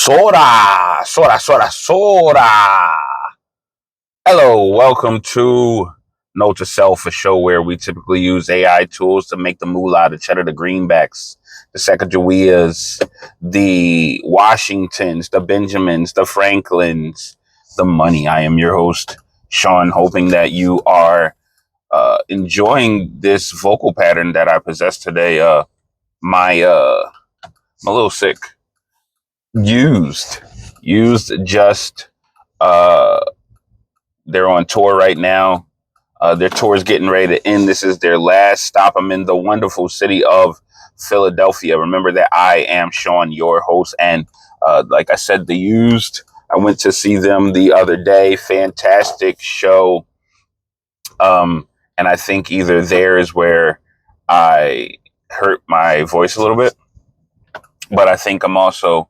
Sora, Sora, Sora, Sora. Hello, welcome to Note to Self, a show where we typically use AI tools to make the moolah, the cheddar, the greenbacks, the Sacagaweas, the Washingtons, the Benjamins, the Franklins, the money. I am your host, Sean, hoping that you are enjoying this vocal pattern that I possess today. I'm a little sick. Used just uh they're on tour right now. Their tour is getting ready to end. This is their last stop. I'm in the wonderful city of Philadelphia. Remember that I am Sean, your host, and like I said, the Used, I went to see them the other day. Fantastic show. And I think either there is where I hurt my voice a little bit, but I think I'm also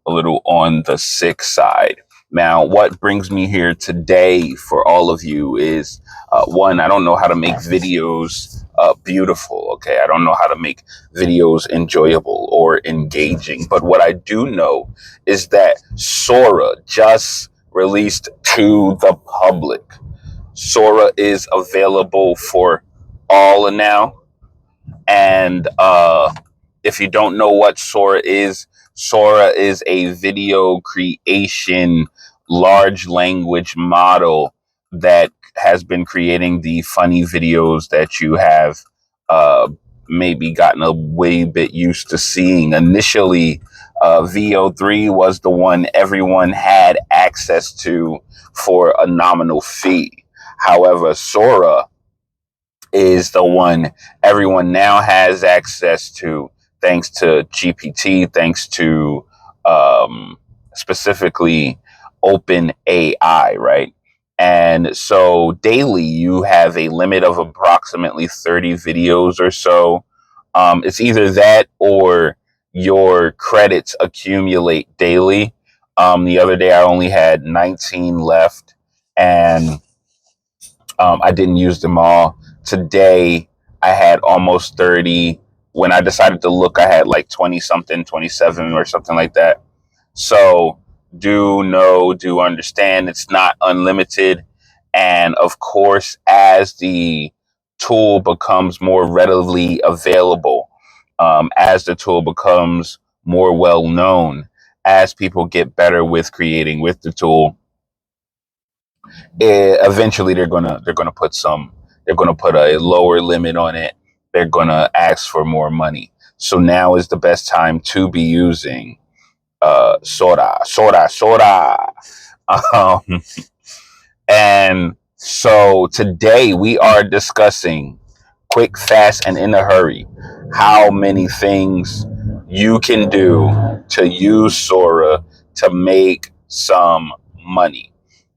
a little on the sick side. Now, what brings me here today for all of you is one, I don't know how to make videos beautiful. Okay. I don't know how to make videos enjoyable or engaging. But what I do know is that Sora just released to the public. Sora is available for all now. And if you don't know what Sora is a video creation large language model that has been creating the funny videos that you have maybe gotten a way bit used to seeing. Initially, VO3 was the one everyone had access to for a nominal fee. However, Sora is the one everyone now has access to, thanks to GPT, thanks to specifically Open AI, right? And so daily you have a limit of approximately 30 videos or so. It's either that or your credits accumulate daily. The other day I only had 19 left, and I didn't use them all. Today, I had almost 30. When I decided to look, I had like 20 something, 27 or something like that. So do understand it's not unlimited. And of course, as the tool becomes more readily available, as the tool becomes more well known, as people get better with creating with the tool, eventually they're gonna put a lower limit on it. They're gonna ask for more money. So now is the best time to be using Sora. Um, and so today we are discussing quick, fast, and in a hurry how many things you can do to use Sora to make some money.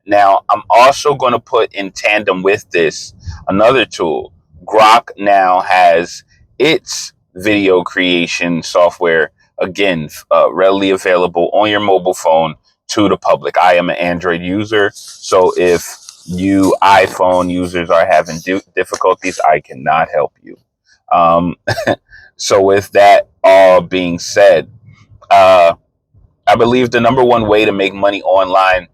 Now, I'm also going to put in tandem with this another tool. Grok now has its video creation software, again, readily available on your mobile phone to the public. I am an Android user, so if you iPhone users are having difficulties, I cannot help you. Um, so with that all being said, I believe the number one way to make money online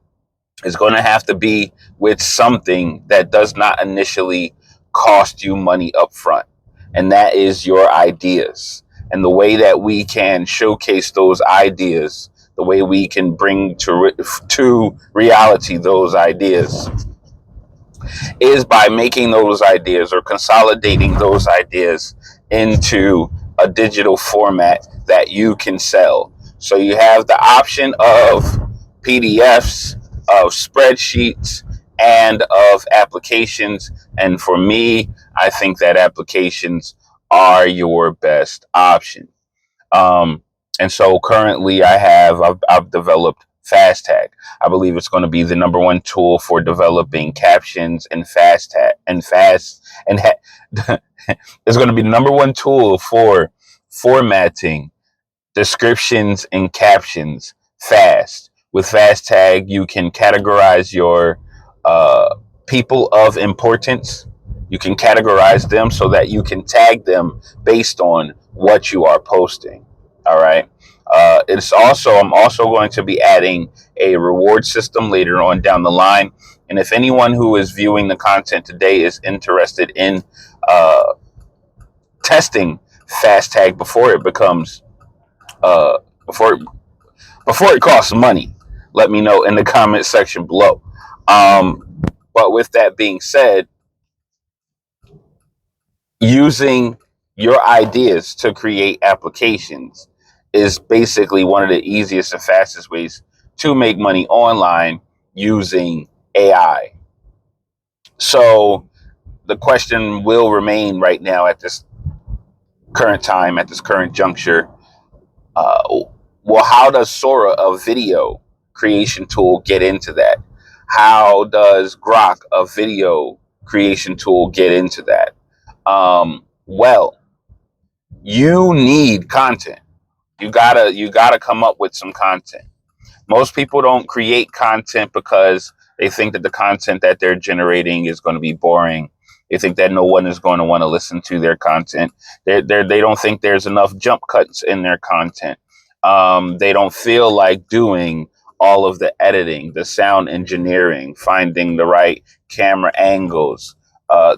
is going to have to be with something that does not initially cost you money up front. And that is your ideas. And the way that we can showcase those ideas, the way we can bring to reality those ideas, is by making those ideas or consolidating those ideas into a digital format that you can sell. So you have the option of PDFs, of spreadsheets, and of applications. And for me, I think that applications are your best option. Um, and so currently I've developed FastTag. I believe it's going to be the number one tool for developing captions and it's going to be the number one tool for formatting descriptions and captions fast. With FastTag, you can categorize your people of importance. You can categorize them so that you can tag them based on what you are posting. All right. I'm also going to be adding a reward system later on down the line. And if anyone who is viewing the content today is interested in uh, testing fast tag before it becomes uh, before before it costs money, let me know in the comment section below. But with that being said, using your ideas to create applications is basically one of the easiest and fastest ways to make money online using AI. So the question will remain right now at this current time, at this current juncture. Uh, well, how does Sora, a video creation tool, get into that? How does Grok, a video creation tool, get into that? Well, you need content. You gotta come up with some content. Most people don't create content because they think that the content that they're generating is going to be boring. They think that no one is going to want to listen to their content. They don't think there's enough jump cuts in their content. They don't feel like doing all of the editing, the sound engineering, finding the right camera angles.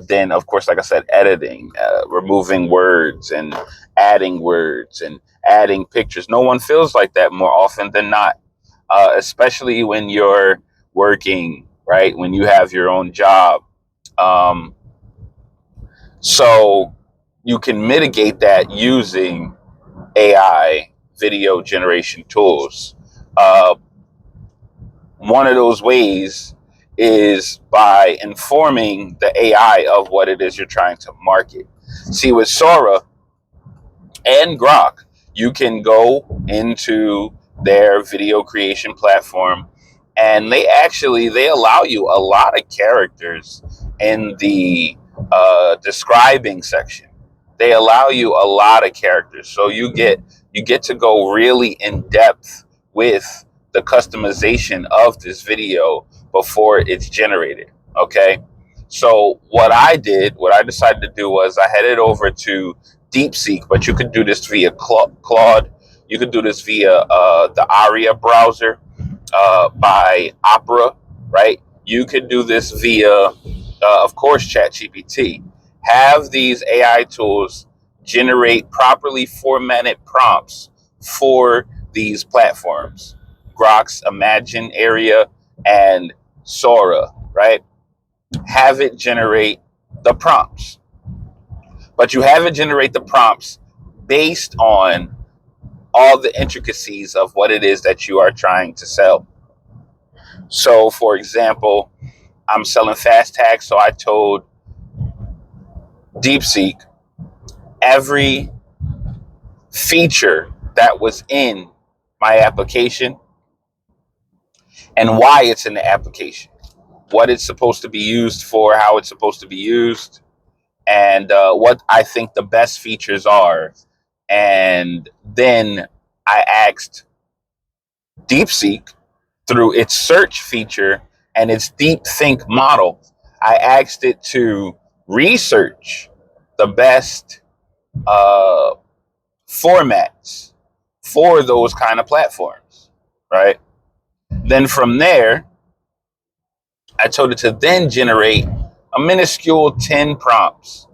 Then, of course, like I said, editing, removing words and adding pictures. No one feels like that more often than not, especially when you're working, right? When you have your own job. Um, so you can mitigate that using AI video generation tools. Uh, One of those ways is by informing the AI of what it is you're trying to market. See, with Sora and Grok, you can go into their video creation platform, and they allow you a lot of characters in the describing section. They allow you a lot of characters, so you get to go really in depth with the customization of this video before it's generated. Okay, so what I decided to do was I headed over to DeepSeek, but you could do this via Claude. You could do this via the Aria browser, by Opera, right? You could do this via, of course, ChatGPT. Have these AI tools generate properly formatted prompts for these platforms, Grok's Imagine area and Sora, right? Have it generate the prompts, but you have it generate the prompts based on all the intricacies of what it is that you are trying to sell. So, for example, I'm selling fast tags, so I told DeepSeek every feature that was in my application and why it's in the application, what it's supposed to be used for, how it's supposed to be used, and what I think the best features are. And then I asked DeepSeek, through its search feature and its deep think model, I asked it to research the best uh, formats for those kind of platforms, right? Then from there, I told it to then generate a minuscule 10 prompts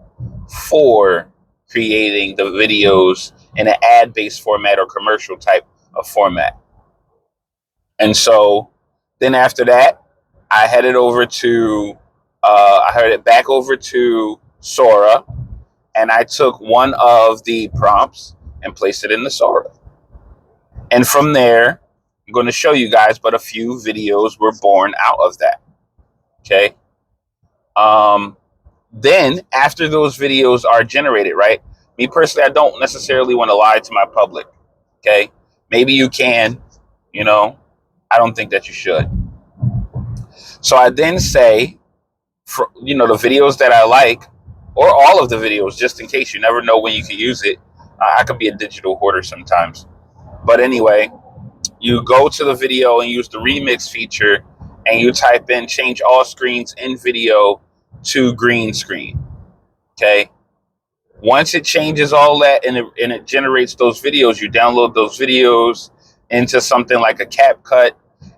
for creating the videos in an ad-based format or commercial type of format. And so then after that, I headed over to, I headed back over to Sora, and I took one of the prompts and placed it in the Sora. And from there, I'm going to show you guys, but a few videos were born out of that. Okay. Then after those videos are generated, right? Me personally, I don't necessarily want to lie to my public. Okay. Maybe you can, you know, I don't think that you should. So I then say, for, the videos that I like, or all of the videos, just in case you never know when you can use it. I could be a digital hoarder sometimes. But anyway, you go to the video and use the remix feature, and you type in change all screens in video to green screen. Okay. Once it changes all that and it generates those videos, you download those videos into something like a CapCut,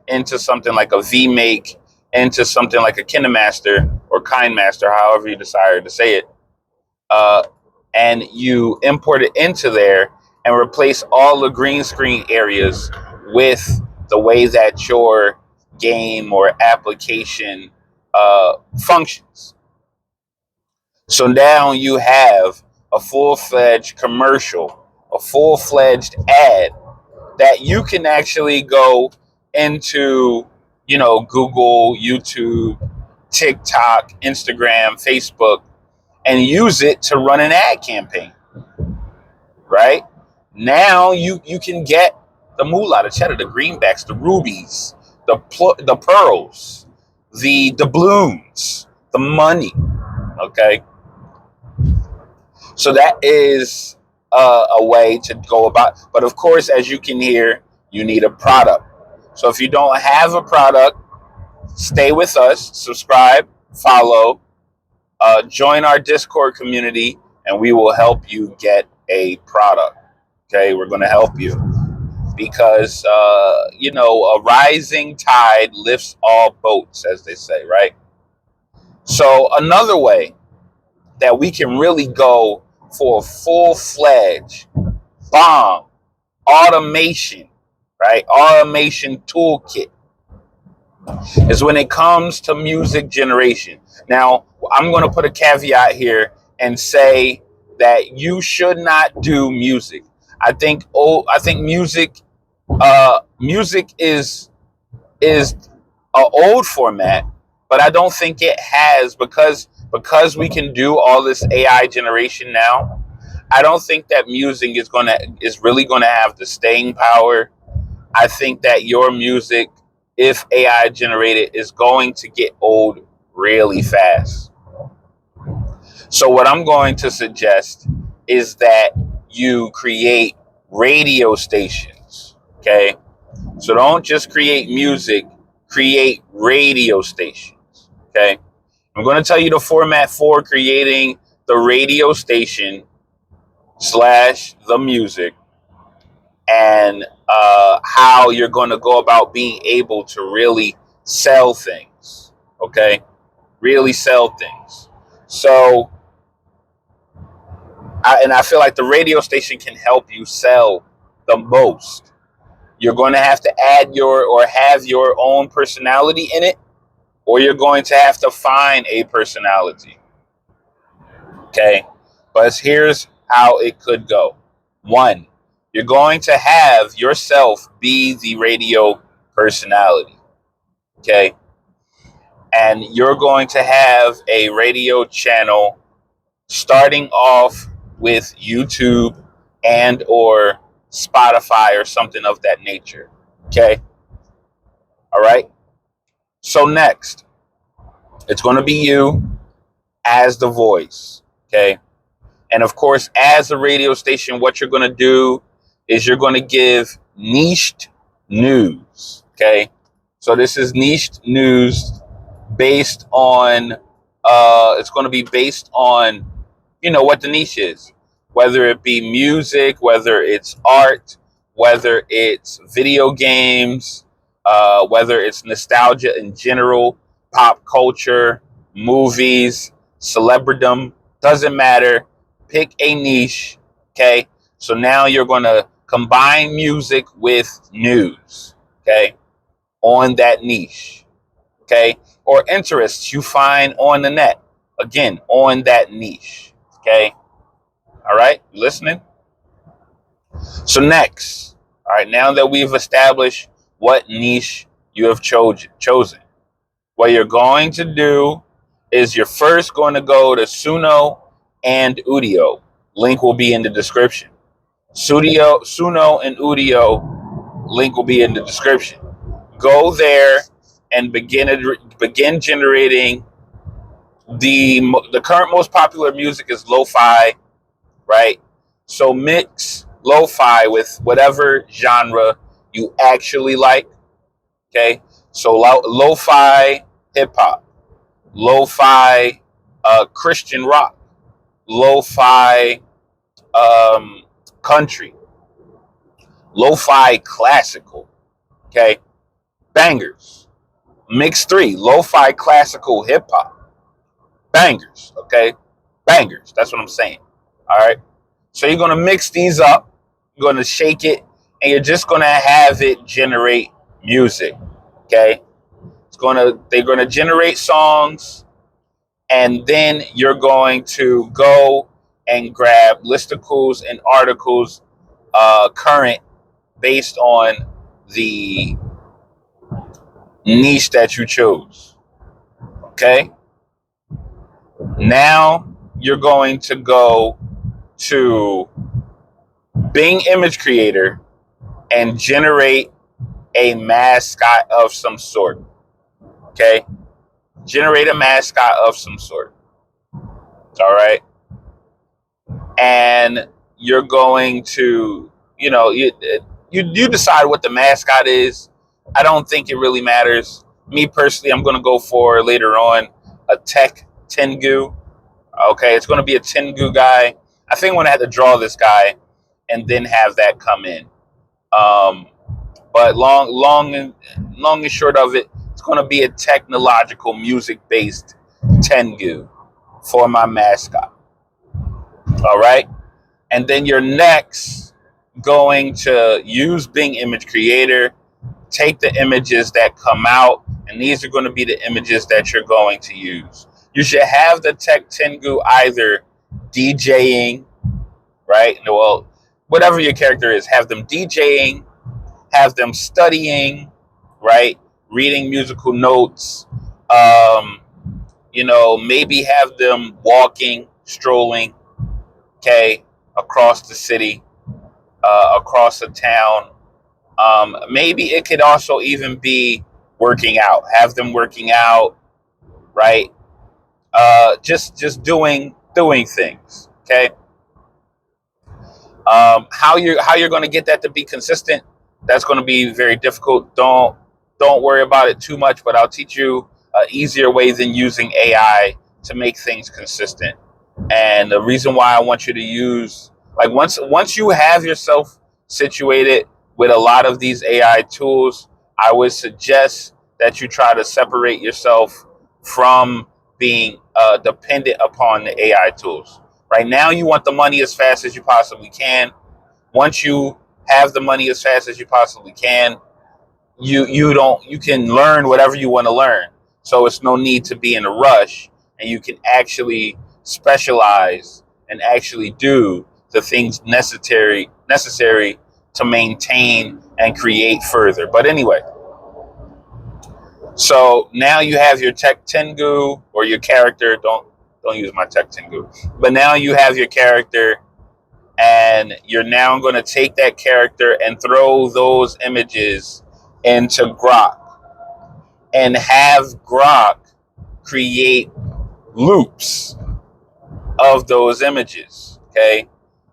into something like a VMake, into something like a KineMaster or KineMaster, however you decide to say it, uh, and you import it into there and replace all the green screen areas with the way that your game or application functions. So now you have a full-fledged commercial, a full-fledged ad that you can actually go into, Google, YouTube, TikTok, Instagram, Facebook, and use it to run an ad campaign, right? Now you can get the moolah, the cheddar, the greenbacks, the rubies, the pearls, the doubloons, the money. Okay, so that is a way to go about. But of course, as you can hear, you need a product. So if you don't have a product, stay with us, subscribe, follow, join our Discord community, and we will help you get a product. Okay, we're going to help you because, a rising tide lifts all boats, as they say, right? So another way that we can really go for a full-fledged bomb automation, right? Automation toolkit is when it comes to music generation. Now, I'm going to put a caveat here and say that you should not do music. I think music is an old format, but I don't think it has because we can do all this AI generation now. I don't think that music is really gonna have the staying power. I think that your music, if AI generated, is going to get old really fast. So what I'm going to suggest is that you create radio stations. Okay. So don't just create music, create radio stations. Okay. I'm going to tell you the format for creating the radio station slash the music, and how you're going to go about being able to really sell things. Okay. Really sell things. So, and I feel like the radio station can help you sell the most. You're going to have to add or have your own personality in it, or you're going to have to find a personality. Okay. But here's how it could go. One, you're going to have yourself be the radio personality. Okay. And you're going to have a radio channel starting off with YouTube and or Spotify or something of that nature. Okay. All right. So next, it's going to be you as the voice. Okay. And of course, as a radio station, what you're going to do is you're going to give niched news. Okay. So this is niched news based on, it's going to be based on, what the niche is, whether it be music, whether it's art, whether it's video games, whether it's nostalgia in general, pop culture, movies, celebridom, doesn't matter. Pick a niche. Okay. So now you're going to combine music with news. Okay. On that niche. Okay. Or interests you find on the net. Again, on that niche. Okay. All right. You listening? So next, all right, now that we've established what niche you have chosen, what you're going to do is you're first going to go to Suno and Udio. Link will be in the description. Suno and Udio, link will be in the description. Go there and begin generating the current most popular music is lo-fi, right? So mix lo-fi with whatever genre you actually like. Okay, so lo-fi hip hop, lo-fi Christian rock, lo-fi country, lo-fi classical. Okay, bangers. Mix 3, lo-fi classical hip hop, bangers. Okay, bangers. That's what I'm saying. All right. So you're gonna mix these up. You're gonna shake it, and you're just gonna have it generate music. Okay. They're gonna generate songs, and then you're going to go and grab listicles and articles current based on the niche that you chose. Okay. Now you're going to go to Bing Image Creator and generate a mascot of some sort. Okay. Generate a mascot of some sort. All right. And you're going to, you decide what the mascot is. I don't think it really matters. Me personally, I'm going to go for later on a tech Tengu. Okay, it's going to be a Tengu guy. I think I'm going to have to draw this guy and then have that come in. But long and short of it, it's going to be a technological music based Tengu for my mascot. All right. And then you're next going to use Bing Image Creator, take the images that come out, and these are going to be the images that you're going to use. You should have the Tech Tengu either DJing, right? Well, whatever your character is, have them DJing, have them studying, right? Reading musical notes, maybe have them walking, strolling, okay, across the city, across the town. Maybe it could also even be working out. Have them working out, right? Just doing things. Okay. How you're going to get that to be consistent? That's going to be very difficult. Don't worry about it too much. But I'll teach you an easier way than using AI to make things consistent. And the reason why I want you to use, like, once you have yourself situated with a lot of these AI tools, I would suggest that you try to separate yourself from being dependent upon the AI tools. Right now, you want the money as fast as you possibly can. Once you have the money as fast as you possibly can, you can learn whatever you want to learn. So it's no need to be in a rush, and you can actually specialize and actually do the things necessary to maintain and create further. But anyway, so now you have your Tech Tengu or your character. Don't use my Tech Tengu. But now you have your character, and you're now going to take that character and throw those images into Grok and have Grok create loops of those images. Okay.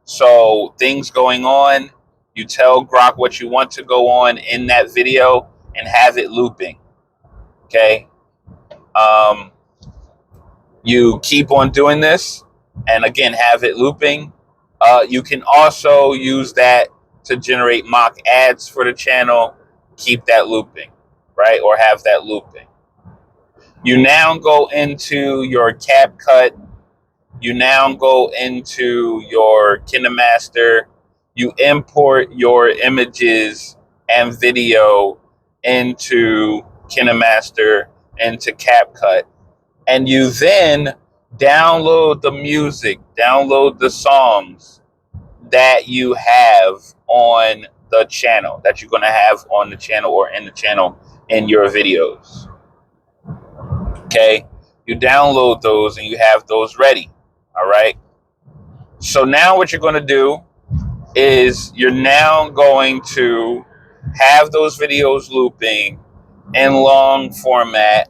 So things going on, you tell Grok what you want to go on in that video and have it looping. Okay. You keep on doing this and again, have it looping. You can also use that to generate mock ads for the channel. Keep that looping, right? Or have that looping. You now go into your CapCut. You now go into your KineMaster. You import your images and video into KineMaster, into CapCut. And you then download the music, download the songs that you have on the channel, that you're going to have on the channel or in the channel in your videos. Okay. You download those and you have those ready. All right. So now what you're going to do is you're now going to have those videos looping in long format,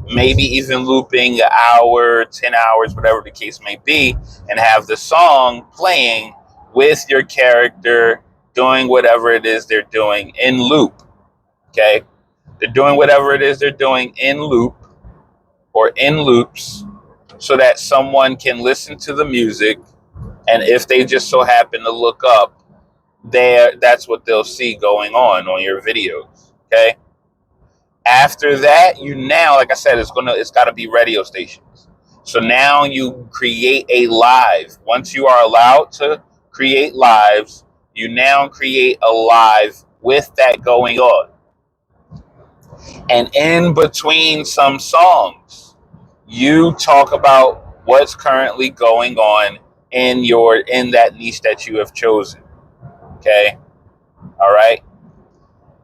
maybe even looping an hour, 10 hours, whatever the case may be, and have the song playing with your character doing whatever it is they're doing in loop. Okay. They're doing whatever it is they're doing in loop or in loops so that someone can listen to the music. And if they just so happen to look up that's what they'll see going on your videos. Okay. After that, you now, like I said, it's got to be radio stations. So now you create a live. Once you are allowed to create lives, you now create a live with that going on. And in between some songs, you talk about what's currently going on in that niche that you have chosen. Okay. All right.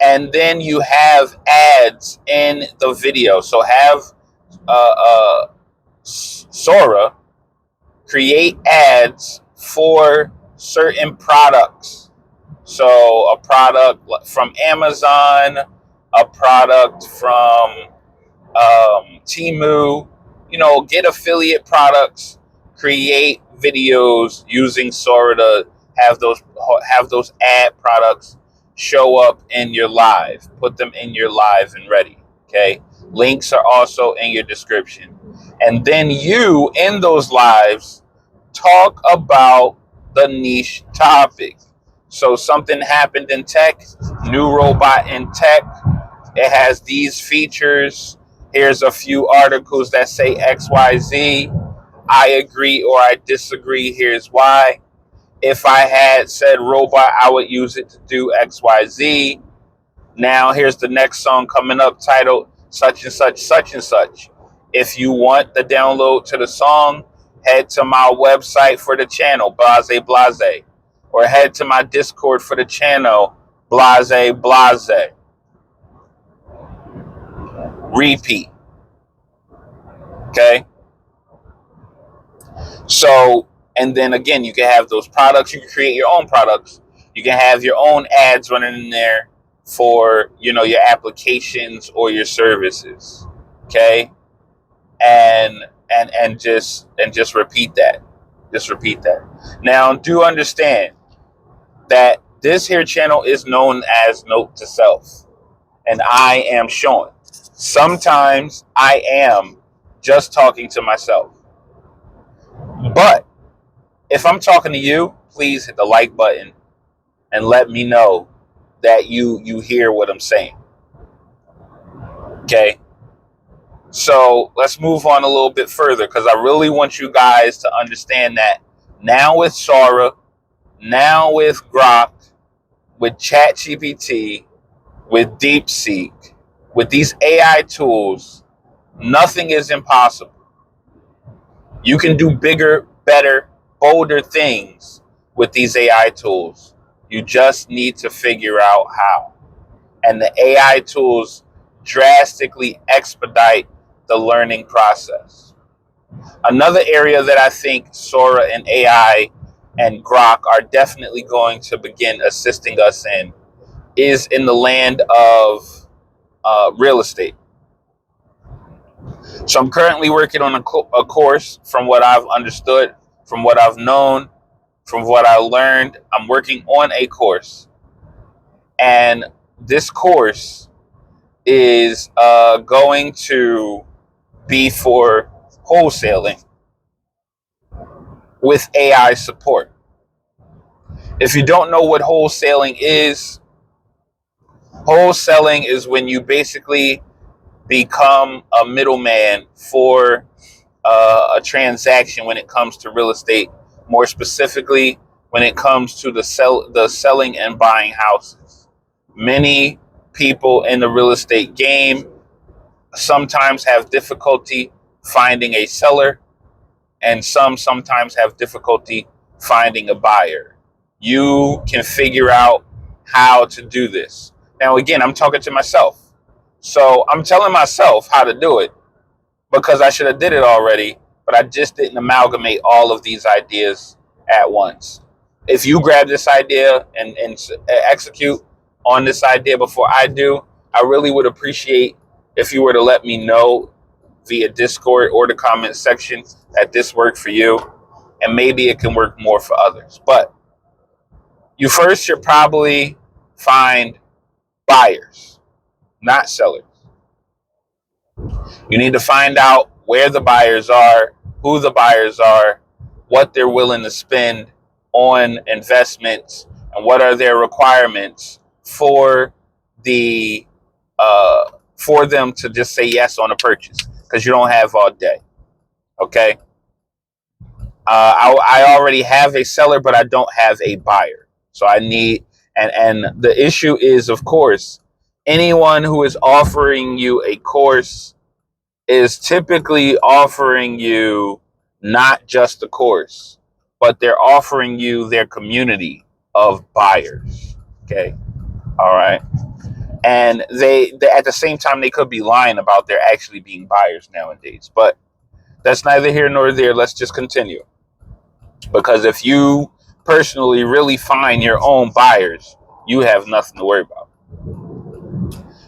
And then you have ads in the video. So have Sora create ads for certain products. So a product from Amazon, a product from Temu, get affiliate products, create videos using Sora to have those ad products show up in your live. Put them in your live and ready. Okay. Links are also in your description. And then you in those lives talk about the niche topic. So something happened in tech, new robot in tech. It has these features. Here's a few articles that say XYZ. I agree or I disagree. Here's why. If I had said robot, I would use it to do XYZ. Now, here's the next song coming up titled such and such, such and such. If you want the download to the song, head to my website for the channel, Blase Blase. Or head to my Discord for the channel, Blase Blase. Repeat. Okay? So, and then again, you can have those products. You can create your own products. You can have your own ads running in there for, your applications or your services. Okay? And just repeat that. Just repeat that. Now, do understand that this here channel is known as Note to Self. And I am Sean. Sometimes I am just talking to myself. But if I'm talking to you, please hit the like button and let me know that you hear what I'm saying. Okay? So let's move on a little bit further because I really want you guys to understand that now with Sora, now with Grok, with ChatGPT, with DeepSeek, with these AI tools, nothing is impossible. You can do bigger, better, bolder things with these AI tools. You just need to figure out how. And the AI tools drastically expedite the learning process. Another area that I think Sora and AI and Grok are definitely going to begin assisting us in is in the land of real estate. So I'm currently working on a course. From what I've understood, from what I've known, from what I learned, I'm working on a course. And this course is going to be for wholesaling with AI support. If you don't know what wholesaling is when you basically become a middleman for a transaction when it comes to real estate, more specifically when it comes to the selling and buying houses. Many people in the real estate game sometimes have difficulty finding a seller, and sometimes have difficulty finding a buyer. You can figure out how to do this. Now, again, I'm talking to myself. So I'm telling myself how to do it because I should have did it already, but I just didn't amalgamate all of these ideas at once. If you grab this idea and execute on this idea before I do, I really would appreciate if you were to let me know via Discord or the comment section that this worked for you, and maybe it can work more for others. But you first should probably find buyers, not sellers. You need to find out where the buyers are, who the buyers are, what they're willing to spend on investments, and what are their requirements for the for them to just say yes on a purchase, because you don't have all day. Okay. I already have a seller, but I don't have a buyer. So I need, and the issue is, of course, anyone who is offering you a course is typically offering you not just the course, but they're offering you their community of buyers. Okay. All right. And they at the same time, they could be lying about there actually being buyers nowadays, but that's neither here nor there. Let's just continue. Because if you personally really find your own buyers, you have nothing to worry about.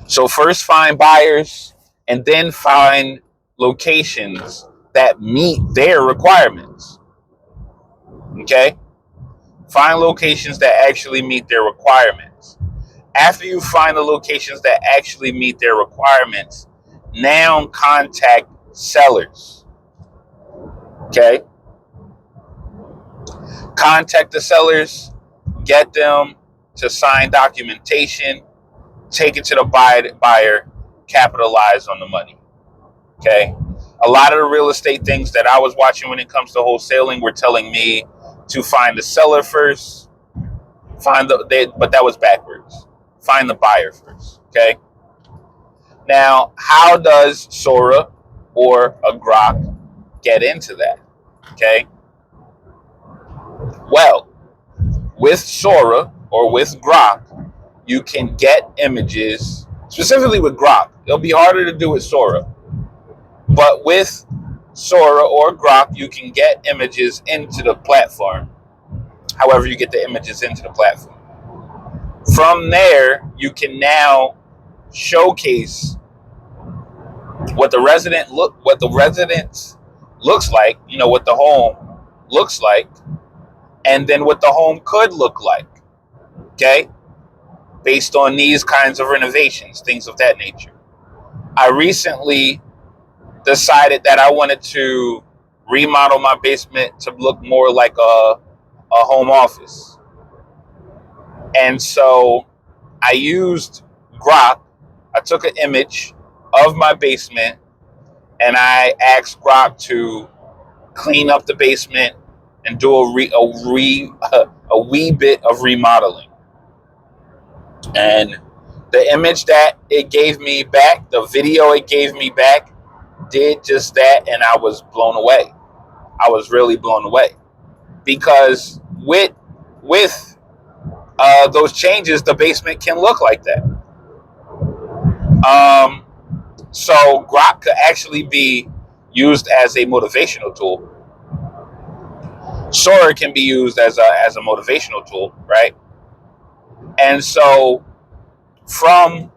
So first find buyers, and then find locations that meet their requirements. Okay? Find locations that actually meet their requirements. After you find the locations that actually meet their requirements, now contact sellers. Okay? Contact the sellers, get them to sign documentation, take it to the buyer, capitalize on the money. Okay. A lot of the real estate things that I was watching when it comes to wholesaling were telling me to find the seller first, but that was backwards. Find the buyer first. Okay. Now, how does Sora or a Grok get into that? Okay. Well, with Sora or with Grok, you can get images, specifically with Grok. It'll be harder to do with Sora. But with Sora or Grok, you can get images into the platform. However, you get the images into the platform. From there, you can now showcase what the residence looks like, what the home looks like, and then what the home could look like. Okay? Based on these kinds of renovations, things of that nature. I recently decided that I wanted to remodel my basement to look more like a home office. And so I used Grok. I took an image of my basement and I asked Grok to clean up the basement and do a wee bit of remodeling. And the image that it gave me back, the video it gave me back, did just that, and I was blown away. I was really blown away, because with those changes, the basement can look like that. So Grok could actually be used as a motivational tool. Sora can be used as a motivational tool, right? And so from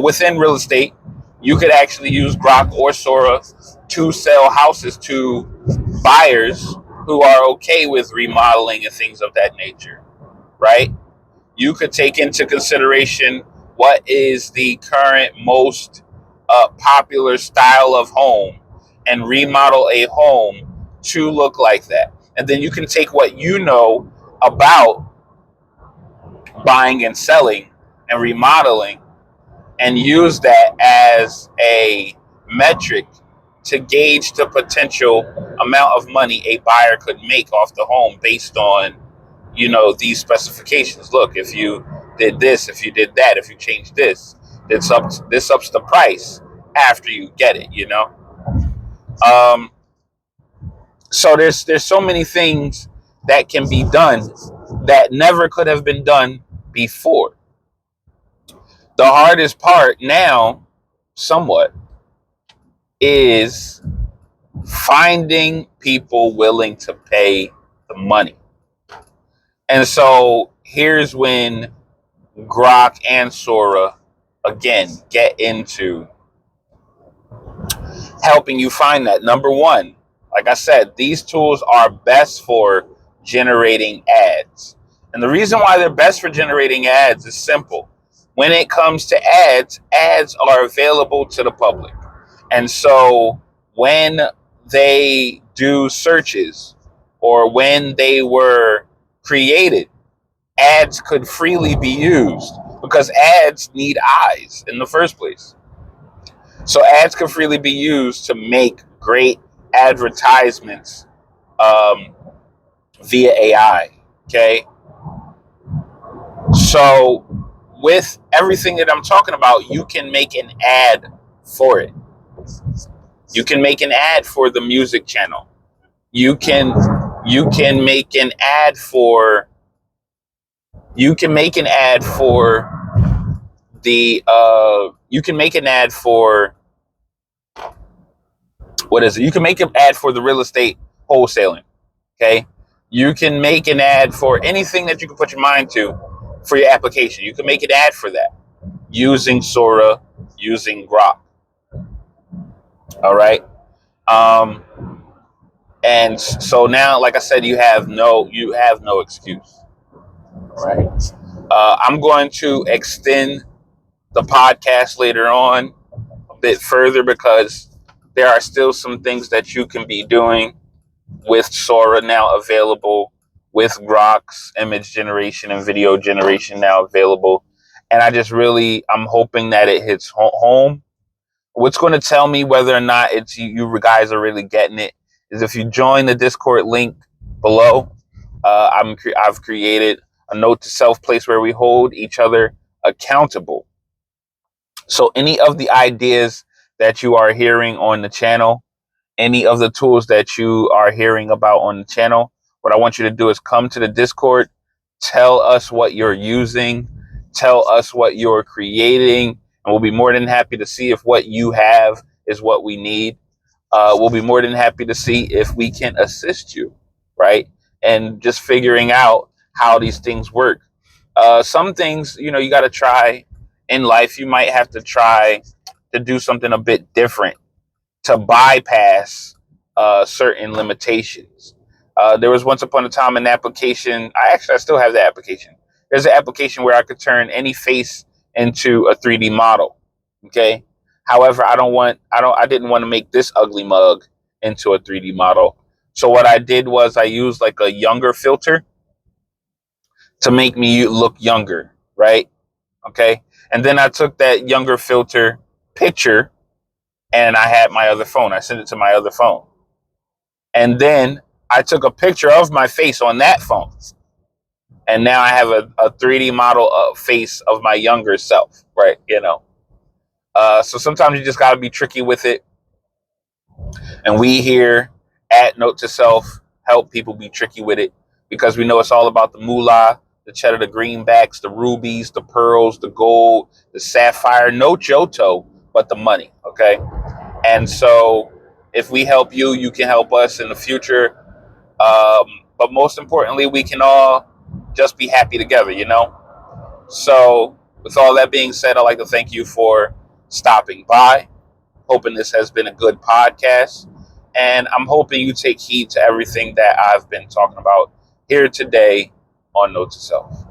within real estate, you could actually use Grok or Sora to sell houses to buyers who are okay with remodeling and things of that nature, right? You could take into consideration what is the current most popular style of home and remodel a home to look like that. And then you can take what you know about buying and selling and remodeling and use that as a metric to gauge the potential amount of money a buyer could make off the home based on, these specifications. Look, if you did this, if you did that, if you changed this, this ups the price after you get it, So there's so many things that can be done that never could have been done before. The hardest part now, somewhat, is finding people willing to pay the money. And so here's when Grok and Sora, again, get into helping you find that. Number one, like I said, these tools are best for generating ads. And the reason why they're best for generating ads is simple. When it comes to ads, ads are available to the public. And so when they do searches or when they were created, ads could freely be used because ads need eyes in the first place. So ads could freely be used to make great advertisements um, via AI. Okay. So with everything that I'm talking about, you can make an ad for it. You can make an ad for the music channel. You can make an ad for you can make an ad for what is it? You can make an ad for the real estate wholesaling. Okay. You can make an ad for anything that you can put your mind to for your application. You can make an ad for that using Sora, using Grok. All right. Um, and so now, like I said, you have no excuse. Right. I'm going to extend the podcast later on a bit further because there are still some things that you can be doing with Sora now available, with Grok's image generation and video generation now available. And I'm hoping that it hits home. What's going to tell me whether or not it's you guys are really getting it is if you join the Discord link below. I've created a note to self place where we hold each other accountable. So any of the ideas that you are hearing on the channel, any of the tools that you are hearing about on the channel, what I want you to do is come to the Discord, tell us what you're using, tell us what you're creating, and we'll be more than happy to see if what you have is what we need. We'll be more than happy to see if we can assist you, right? And just figuring out how these things work. Some things, you got to try in life. You might have to try to do something a bit different to bypass certain limitations. There was once upon a time an application. I still have the application. There's an application where I could turn any face into a 3D model. Okay. However, I didn't want to make this ugly mug into a 3D model. So what I did was I used like a younger filter to make me look younger. Right. Okay. And then I took that younger filter picture and I had my other phone. I sent it to my other phone. And then I took a picture of my face on that phone. And now I have a 3D model of face of my younger self, right? So sometimes you just got to be tricky with it. And we here at Note to Self help people be tricky with it because we know it's all about the moolah, the cheddar, the greenbacks, the rubies, the pearls, the gold, the sapphire, no Johto, but the money, okay? And so if we help you, you can help us in the future. But most importantly, we can all just be happy together. So with all that being said, I'd like to thank you for stopping by. Hoping this has been a good podcast. And I'm hoping you take heed to everything that I've been talking about here today on Note to Self.